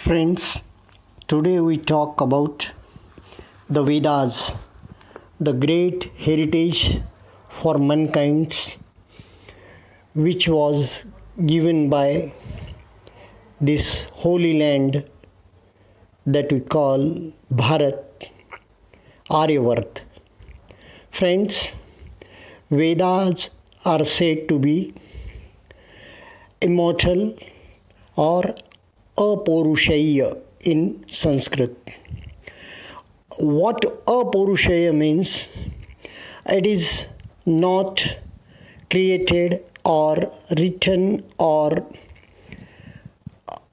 Friends, today we talk about the Vedas, the great heritage for mankind which was given by this holy land that we call Bharat, Aryavart. Friends, Vedas are said to be immortal or Aporushaya in Sanskrit. What Aporushaya means? It is not created or written or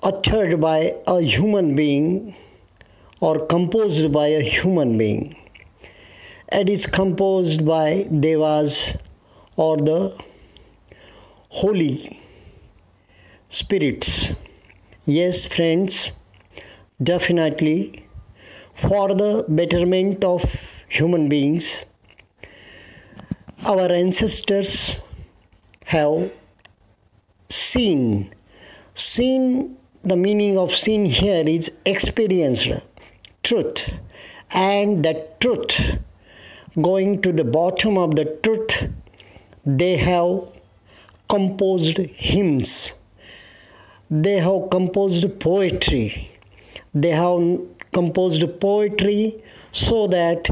uttered by a human being or composed by a human being. It is composed by Devas or the holy spirits. Yes, friends, definitely for the betterment of human beings, our ancestors have seen. Seen, the meaning of seen here is experienced truth, and that truth, going to the bottom of the truth, they have composed hymns. They have composed poetry. They have composed poetry so that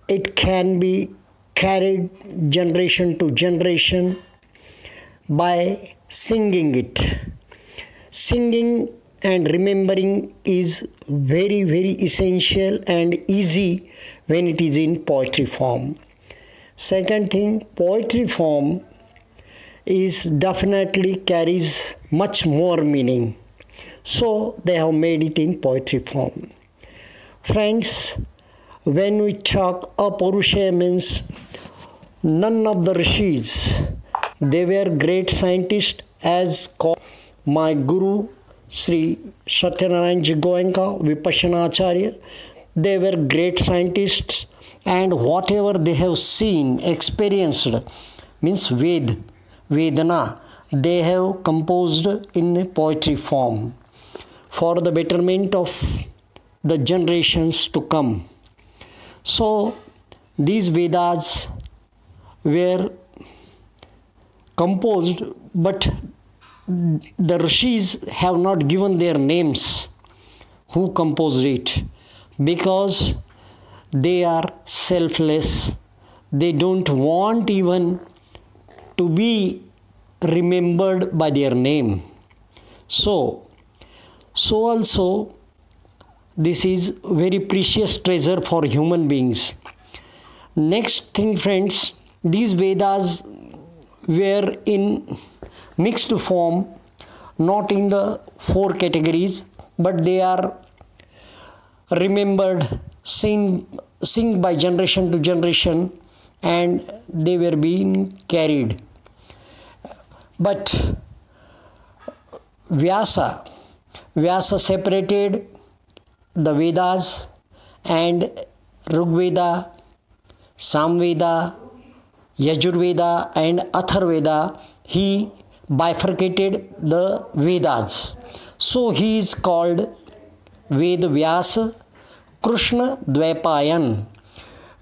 it can be carried generation to generation by singing it. Singing and remembering is very, very essential and easy when it is in poetry form. Second thing, poetry form is definitely carries much more meaning. So they have made it in poetry form. Friends, when we talk Aporushaya means none of the rishis, they were great scientists as called my guru Sri Satyanarayan Goenka, Vipassana Acharya. They were great scientists, and whatever they have seen, experienced, means Vedana, they have composed in poetry form for the betterment of the generations to come. So these Vedas were composed, but the rishis have not given their names who composed it, because they are selfless. They don't want even to be remembered by their name. So also this is very precious treasure for human beings. Next thing, friends, these Vedas were in mixed form, not in the four categories, but they are remembered, sing by generation to generation, and they were being carried. But Vyasa separated the Vedas and Rigveda, Samveda, Yajurveda and Atharveda. He bifurcated the Vedas. So he is called Ved Vyasa Krishna Dvaipayan.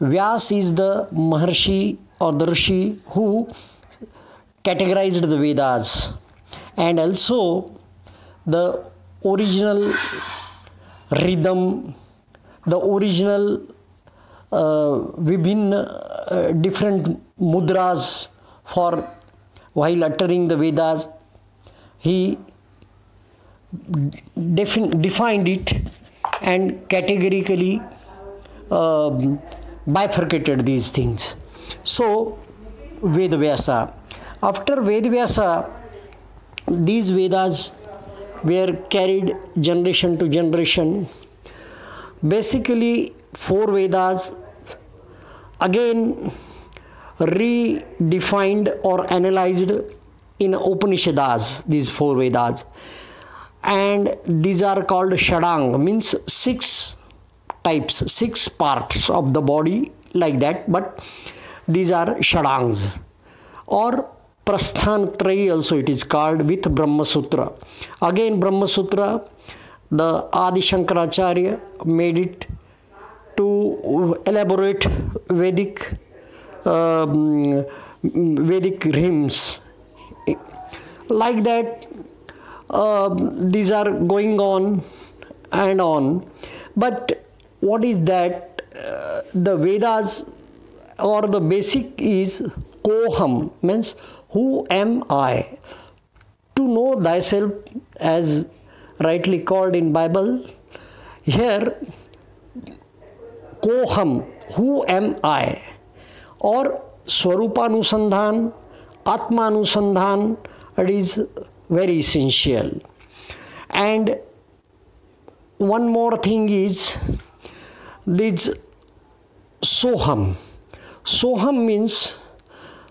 Vyas is the Maharshi or the Rishi who categorized the Vedas, and also the original rhythm, the original different mudras for while uttering the Vedas. He defined it and categorically bifurcated these things. So Vedvyasa. After Vedvyasa, these Vedas were carried generation to generation. Basically, four Vedas again redefined or analyzed in Upanishads, these four Vedas. And these are called Shadang, means six types, six parts of the body, like that, but these are Shadangs. Or Prasthan Trayi also it is called, with Brahma Sutra. Again Brahma Sutra, the Adi Shankaracharya made it to elaborate Vedic hymns. Like that, these are going on and on. But what is that? The Vedas, or the basic is koham, means who am I? To know thyself, as rightly called in Bible. Here, koham, who am I? Or Swarupanusandhan, Atmanusandhan, it is very essential. And one more thing is this soham. Soham means,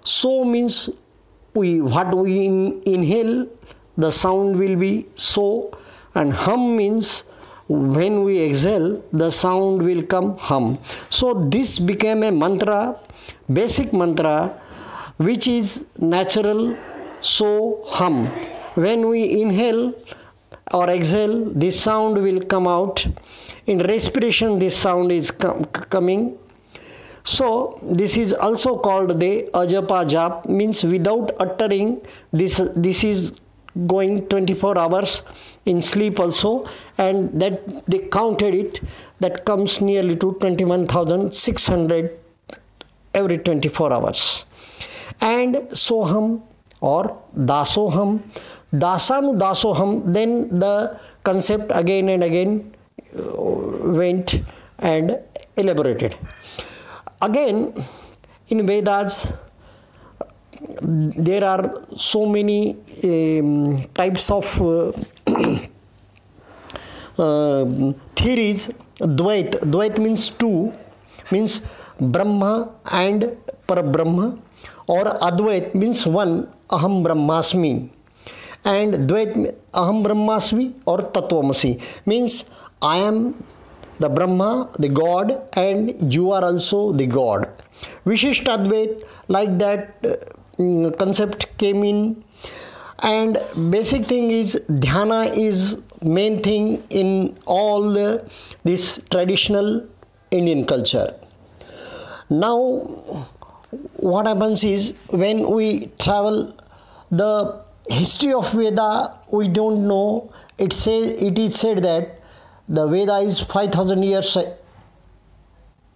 so means what we inhale, the sound will be so, and hum means when we exhale, the sound will come hum. So this became a mantra, basic mantra, which is natural, so hum. When we inhale or exhale, this sound will come out. In respiration, this sound is coming. So this is also called the ajapa jap, means without uttering. This is going 24 hours in sleep also, and that they counted it, that comes nearly to 21,600 every 24 hours. And soham or dasoham, dasanu dasoham, then the concept again and again went and elaborated. Again, in Vedas, there are so many types of theories. Dvait means two, means Brahma and Parabrahma, or Advait means one, Aham Brahmasmi, and Dvait Aham Brahmasmi or Tattvamasi, means I am the Brahma, the God, and you are also the God. Vishishtadvait, like that concept came in. And basic thing is dhyana is main thing in all this traditional Indian culture. Now what happens is, when we travel the history of Veda, we don't know. It is said that the Veda is 5,000 years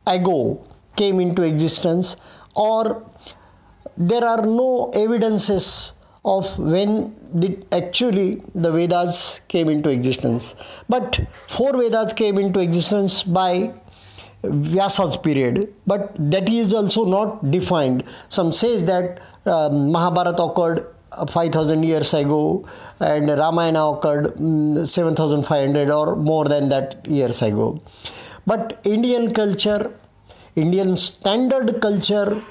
ago came into existence, or there are no evidences of when did actually the Vedas came into existence. But 4 Vedas came into existence by Vyasa's period, but that is also not defined. Some says that Mahabharata occurred 5,000 years ago, and Ramayana occurred 7,500 or more than that years ago. But Indian culture, Indian standard culture,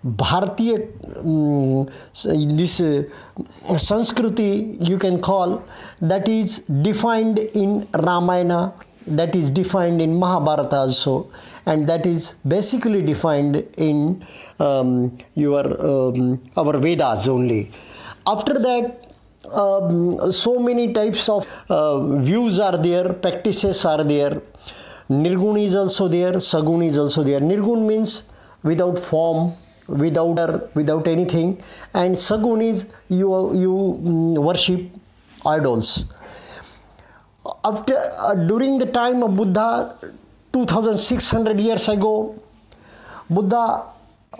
Bharatiya, this Sanskriti you can call, that is defined in Ramayana, that is defined in Mahabharata also, and that is basically defined in our Vedas only. After that, so many types of views are there, practices are there. Nirgun is also there, Sagun is also there. Nirgun means without form, without anything, and Sagun is you worship idols. After during the time of Buddha, 2,600 years ago, Buddha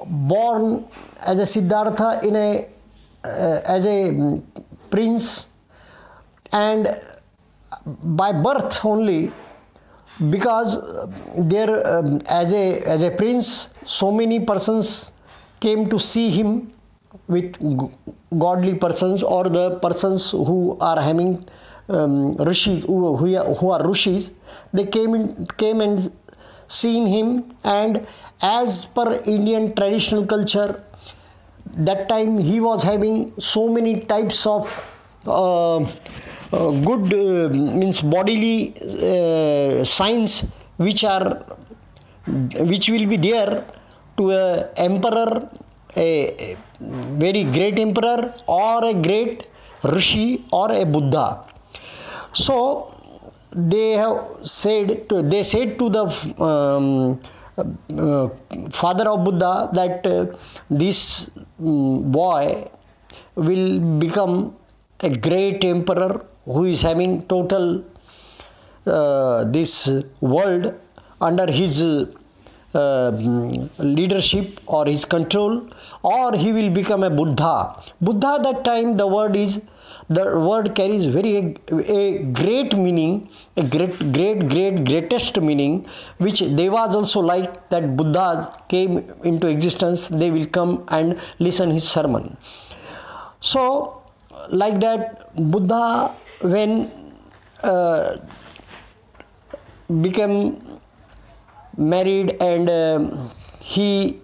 born as a Siddhartha as a prince, and by birth only, because there as a prince, so many persons came to see him, with godly persons or the persons who are having rishis, who are rishis. They came and seen him, and as per Indian traditional culture, that time he was having so many types of good means bodily signs which will be there to a emperor, a very great emperor, or a great rishi, or a Buddha. So they said to the father of Buddha that this boy will become a great emperor who is having total this world under his leadership or his control, or he will become a Buddha. Buddha, that time the word carries a great meaning, a greatest meaning, which Devas also like, that Buddha came into existence, they will come and listen his sermon. So like that, Buddha, when became married, and he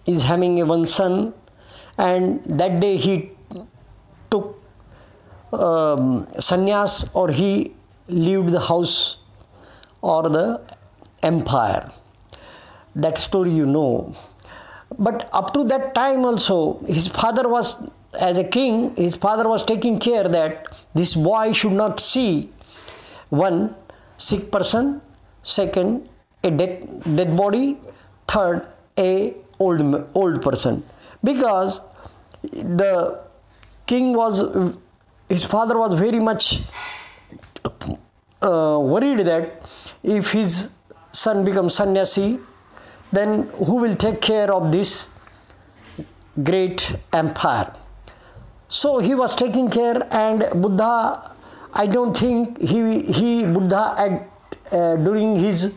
is having one son, and that day he took sannyas, or he left the house or the empire. That story you know. But up to that time also, his father was, as a king, his father was taking care that this boy should not see one, sick person, second, a dead body, third, a old person, because the king was, his father was very much worried that if his son becomes sannyasi, then who will take care of this great empire? So he was taking care, and Buddha, I don't think Buddha during his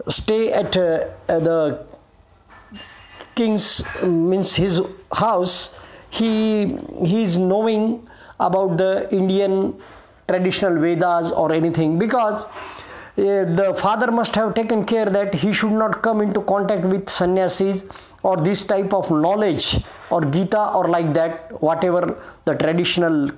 stay at the king's, means his house, he is knowing about the Indian traditional Vedas or anything, because the father must have taken care that he should not come into contact with sannyasis or this type of knowledge or Gita or like that, whatever the traditional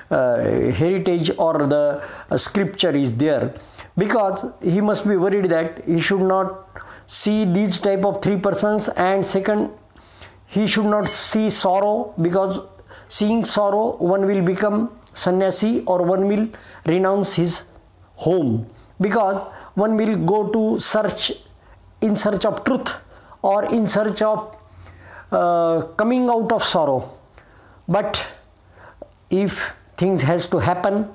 heritage or the scripture is there, because he must be worried that he should not see these type of three persons, and second, he should not see sorrow, because seeing sorrow, one will become sannyasi or one will renounce his home, because one will go to in search of truth or in search of coming out of sorrow. But if things has to happen,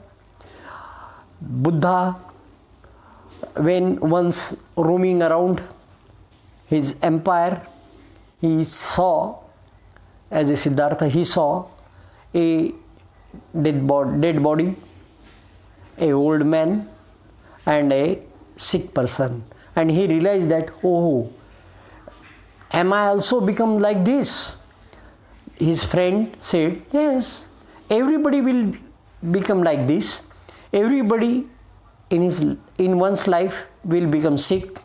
Buddha, when once roaming around his empire, he saw, as a Siddhartha, he saw a dead body, a old man, and a sick person, and he realized that, oh, am I also become like this? His friend said, yes, everybody will become like this. Everybody in one's life will become sick,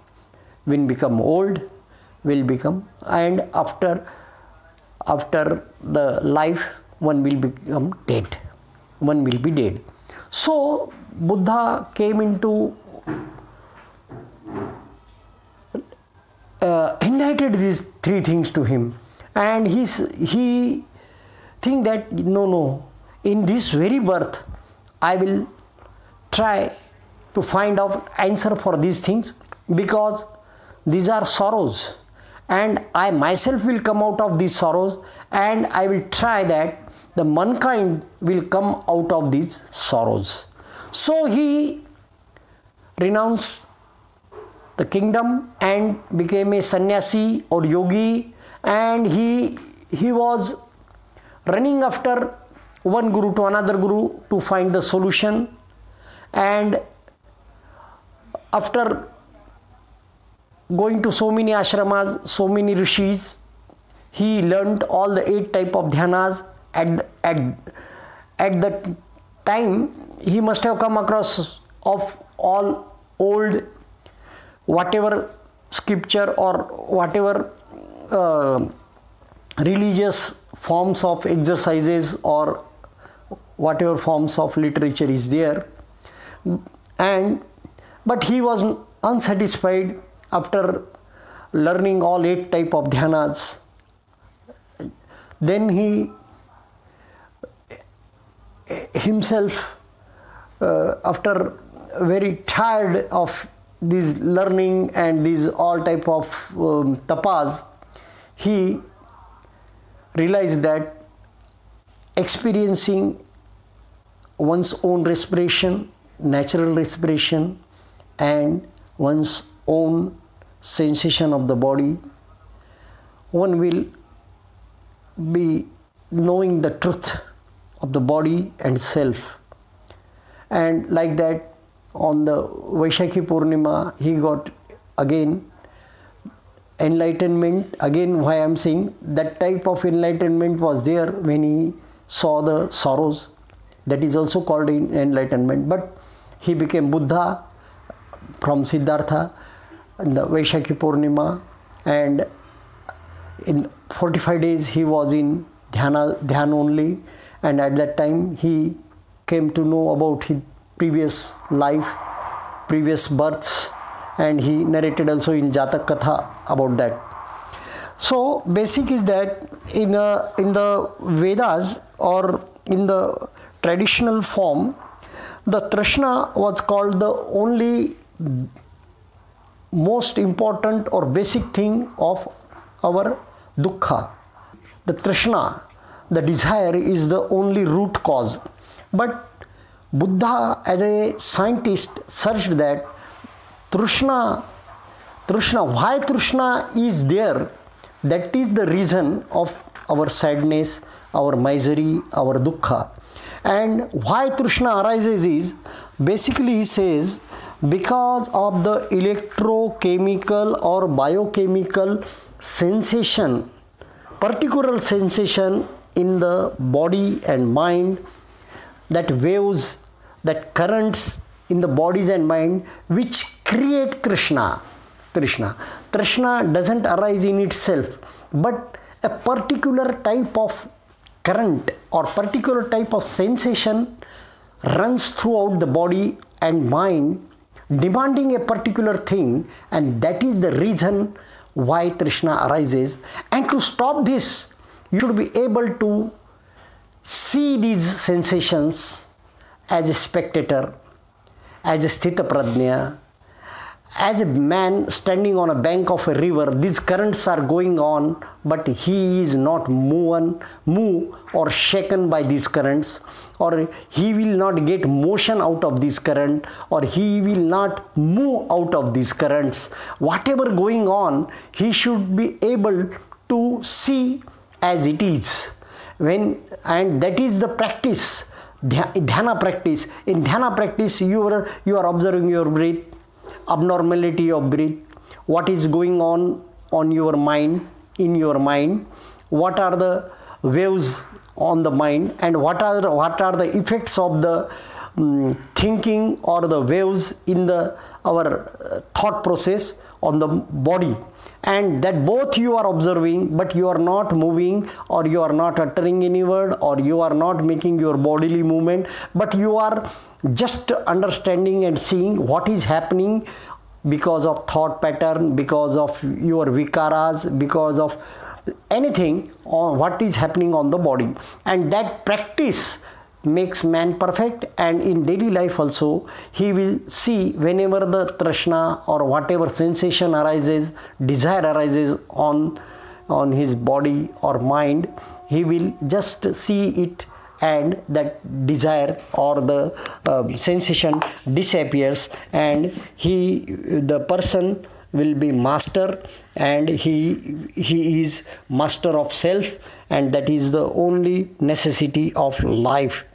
will become old, will become, and after the life, one will become dead. One will be dead. So Buddha came into enlightened these three things to him, and he think that no, in this very birth I will try to find out answer for these things, because these are sorrows, and I myself will come out of these sorrows, and I will try that the mankind will come out of these sorrows. So he renounced the kingdom and became a sannyasi or yogi, and he was running after one guru to another guru to find the solution. And after going to so many ashramas, so many rishis, he learnt all the 8 type of dhyanas. At that time, he must have come across of all old, whatever scripture or whatever religious forms of exercises or whatever forms of literature is there, but he was unsatisfied after learning all 8 type of dhyanas. Then himself, after very tired of this learning and these all type of tapas, he realized that experiencing one's own respiration, natural respiration, and one's own sensation of the body, one will be knowing the truth of the body and self. And like that, on the Vaishakhi Purnima, he got again enlightenment. Again, why I am saying that type of enlightenment was there when he saw the sorrows. That is also called enlightenment. But he became Buddha from Siddhartha and the Vaishakhi Purnima, and in 45 days he was in dhyan only, and at that time he came to know about his previous life, previous births, and he narrated also in Jatak Katha about that. So basic is that in the Vedas or in the traditional form, the Trishna was called the only most important or basic thing of our dukkha. The Trishna, the desire, is the only root cause. But Buddha, as a scientist, searched that Trishna, why Trishna is there, that is the reason of our sadness, our misery, our dukkha. And why Trishna arises is, basically he says, because of the electrochemical or biochemical sensation, particular sensation in the body and mind, that waves, that currents in the bodies and mind, which create Trishna. Trishna doesn't arise in itself, but a particular type of current or particular type of sensation runs throughout the body and mind, demanding a particular thing, and that is the reason why Trishna arises. And to stop this, you should be able to see these sensations as a spectator, as a sthita prajna, as a man standing on a bank of a river. These currents are going on, but he is not moved or shaken by these currents, or he will not get motion out of this current, or he will not move out of these currents. Whatever going on, he should be able to see as it is. And that is the practice, dhyana practice. In dhyana practice, you are observing your breath, abnormality of breath, what is going on your mind, in your mind, what are the waves on the mind, and what are the effects of the thinking or the waves in our thought process on the body. And that both you are observing, but you are not moving, or you are not uttering any word, or you are not making your bodily movement, but you are just understanding and seeing what is happening because of thought pattern, because of your vikaras, because of anything, or what is happening on the body. And that practice makes man perfect, and in daily life also he will see whenever the trishna or whatever sensation arises, desire arises on his body or mind, he will just see it, and that desire or the sensation disappears, and the person will be master, and he is master of self, and that is the only necessity of life.